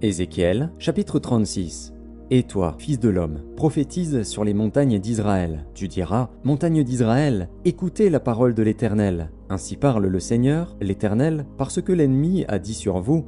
Ézéchiel, chapitre 36. Et toi, fils de l'homme, prophétise sur les montagnes d'Israël. Tu diras, montagnes d'Israël, écoutez la parole de l'Éternel. Ainsi parle le Seigneur, l'Éternel, parce que l'ennemi a dit sur vous,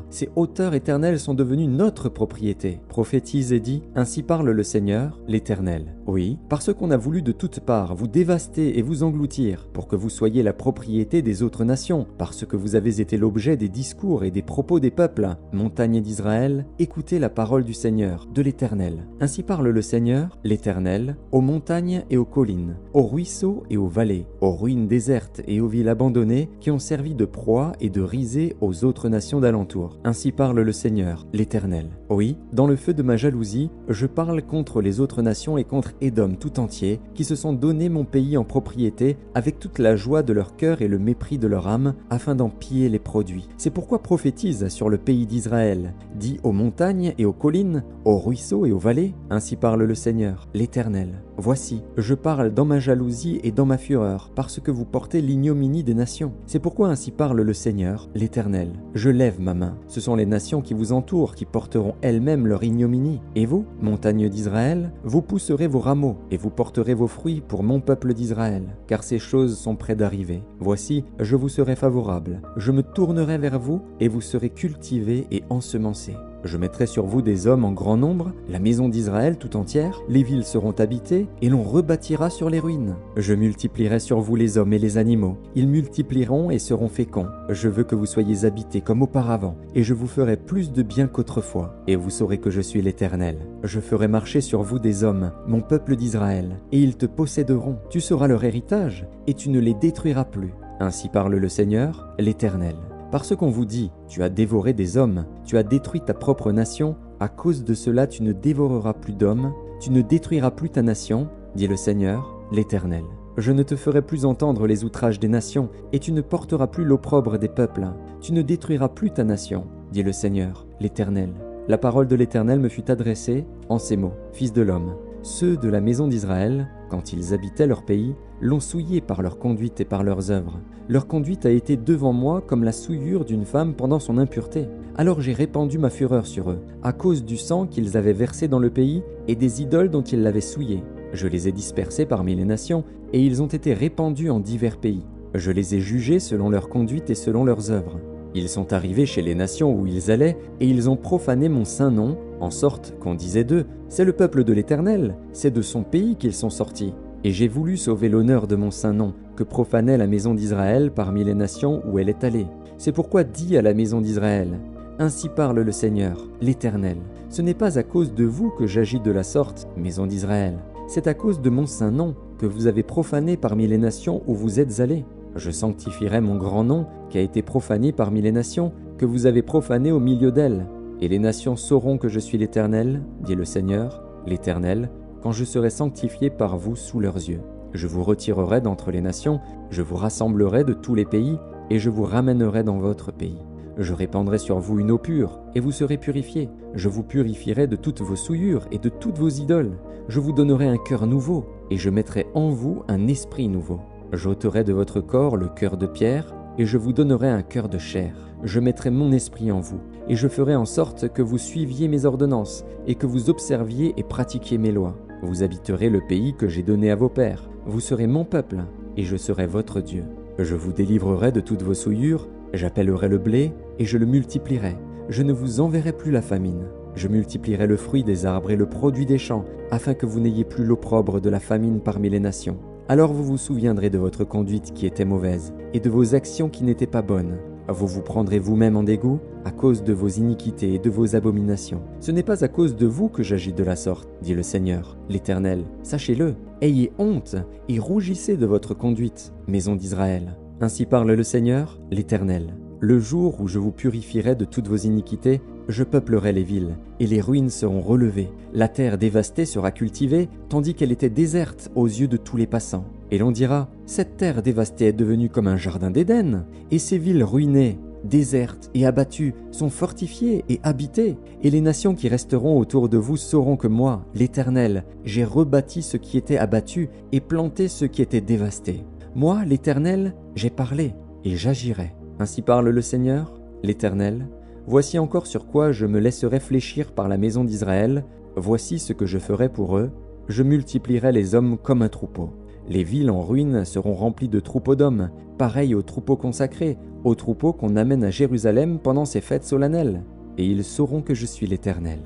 ces hauteurs éternelles sont devenues notre propriété. Prophétise et dis, ainsi parle le Seigneur, l'Éternel. Oui, parce qu'on a voulu de toutes parts vous dévaster et vous engloutir, pour que vous soyez la propriété des autres nations, parce que vous avez été l'objet des discours et des propos des peuples. Montagnes d'Israël, écoutez la parole du Seigneur, de l'Éternel. Ainsi parle le Seigneur, l'Éternel, aux montagnes et aux collines, aux ruisseaux et aux vallées, aux ruines désertes et aux villes abandonnées qui ont servi de proie et de risée aux autres nations d'alentour. Ainsi parle le Seigneur, l'Éternel. Oui, dans le feu de ma jalousie, je parle contre les autres nations et contre Édom tout entier, qui se sont donné mon pays en propriété avec toute la joie de leur cœur et le mépris de leur âme, afin d'en piller les produits. C'est pourquoi prophétise sur le pays d'Israël. Dis aux montagnes et aux collines, aux ruisseaux et aux vallées, ainsi parle le Seigneur, l'Éternel. Voici, je parle dans ma jalousie et dans ma fureur, parce que vous portez l'ignominie des nations. C'est pourquoi ainsi parle le Seigneur, l'Éternel. Je lève ma main. Ce sont les nations qui vous entourent qui porteront elles-mêmes leur ignominie. Et vous, montagnes d'Israël, vous pousserez vos rameaux et vous porterez vos fruits pour mon peuple d'Israël, car ces choses sont près d'arriver. Voici, je vous serai favorable. Je me tournerai vers vous et vous serez cultivés et ensemencés. Je mettrai sur vous des hommes en grand nombre, la maison d'Israël tout entière, les villes seront habitées, et l'on rebâtira sur les ruines. Je multiplierai sur vous les hommes et les animaux. Ils multiplieront et seront féconds. Je veux que vous soyez habités comme auparavant, et je vous ferai plus de bien qu'autrefois. Et vous saurez que je suis l'Éternel. Je ferai marcher sur vous des hommes, mon peuple d'Israël, et ils te posséderont. Tu seras leur héritage, et tu ne les détruiras plus. Ainsi parle le Seigneur, l'Éternel. Parce qu'on vous dit, tu as dévoré des hommes, tu as détruit ta propre nation, à cause de cela tu ne dévoreras plus d'hommes, tu ne détruiras plus ta nation, dit le Seigneur, l'Éternel. Je ne te ferai plus entendre les outrages des nations, et tu ne porteras plus l'opprobre des peuples. Tu ne détruiras plus ta nation, dit le Seigneur, l'Éternel. La parole de l'Éternel me fut adressée en ces mots, Fils de l'homme. Ceux de la maison d'Israël, quand ils habitaient leur pays, l'ont souillé par leur conduite et par leurs œuvres. Leur conduite a été devant moi comme la souillure d'une femme pendant son impureté. Alors j'ai répandu ma fureur sur eux, à cause du sang qu'ils avaient versé dans le pays et des idoles dont ils l'avaient souillé. Je les ai dispersés parmi les nations, et ils ont été répandus en divers pays. Je les ai jugés selon leur conduite et selon leurs œuvres. Ils sont arrivés chez les nations où ils allaient, et ils ont profané mon saint nom, en sorte qu'on disait d'eux, c'est le peuple de l'Éternel, c'est de son pays qu'ils sont sortis. Et j'ai voulu sauver l'honneur de mon saint nom, que profanait la maison d'Israël parmi les nations où elle est allée. C'est pourquoi dis à la maison d'Israël, ainsi parle le Seigneur, l'Éternel. Ce n'est pas à cause de vous que j'agis de la sorte, maison d'Israël. C'est à cause de mon saint nom que vous avez profané parmi les nations où vous êtes allés. Je sanctifierai mon grand nom qui a été profané parmi les nations, que vous avez profané au milieu d'elles. Et les nations sauront que je suis l'Éternel, dit le Seigneur, l'Éternel, quand je serai sanctifié par vous sous leurs yeux. Je vous retirerai d'entre les nations, je vous rassemblerai de tous les pays, et je vous ramènerai dans votre pays. Je répandrai sur vous une eau pure, et vous serez purifiés. Je vous purifierai de toutes vos souillures et de toutes vos idoles. Je vous donnerai un cœur nouveau, et je mettrai en vous un esprit nouveau. J'ôterai de votre corps le cœur de pierre, et je vous donnerai un cœur de chair. Je mettrai mon esprit en vous, et je ferai en sorte que vous suiviez mes ordonnances, et que vous observiez et pratiquiez mes lois. Vous habiterez le pays que j'ai donné à vos pères. Vous serez mon peuple, et je serai votre Dieu. Je vous délivrerai de toutes vos souillures, j'appellerai le blé, et je le multiplierai. Je ne vous enverrai plus la famine. Je multiplierai le fruit des arbres et le produit des champs, afin que vous n'ayez plus l'opprobre de la famine parmi les nations. Alors vous vous souviendrez de votre conduite qui était mauvaise, et de vos actions qui n'étaient pas bonnes. Vous vous prendrez vous-même en dégoût à cause de vos iniquités et de vos abominations. Ce n'est pas à cause de vous que j'agis de la sorte, dit le Seigneur, l'Éternel. Sachez-le, ayez honte et rougissez de votre conduite, maison d'Israël. Ainsi parle le Seigneur, l'Éternel. Le jour où je vous purifierai de toutes vos iniquités, je peuplerai les villes, et les ruines seront relevées. La terre dévastée sera cultivée, tandis qu'elle était déserte aux yeux de tous les passants. Et l'on dira, cette terre dévastée est devenue comme un jardin d'Éden, et ces villes ruinées, désertes et abattues, sont fortifiées et habitées. Et les nations qui resteront autour de vous sauront que moi, l'Éternel, j'ai rebâti ce qui était abattu et planté ce qui était dévasté. Moi, l'Éternel, j'ai parlé, et j'agirai. Ainsi parle le Seigneur, l'Éternel. Voici encore sur quoi je me laisserai fléchir par la maison d'Israël, voici ce que je ferai pour eux, je multiplierai les hommes comme un troupeau. Les villes en ruine seront remplies de troupeaux d'hommes, pareils aux troupeaux consacrés, aux troupeaux qu'on amène à Jérusalem pendant ces fêtes solennelles. Et ils sauront que je suis l'Éternel.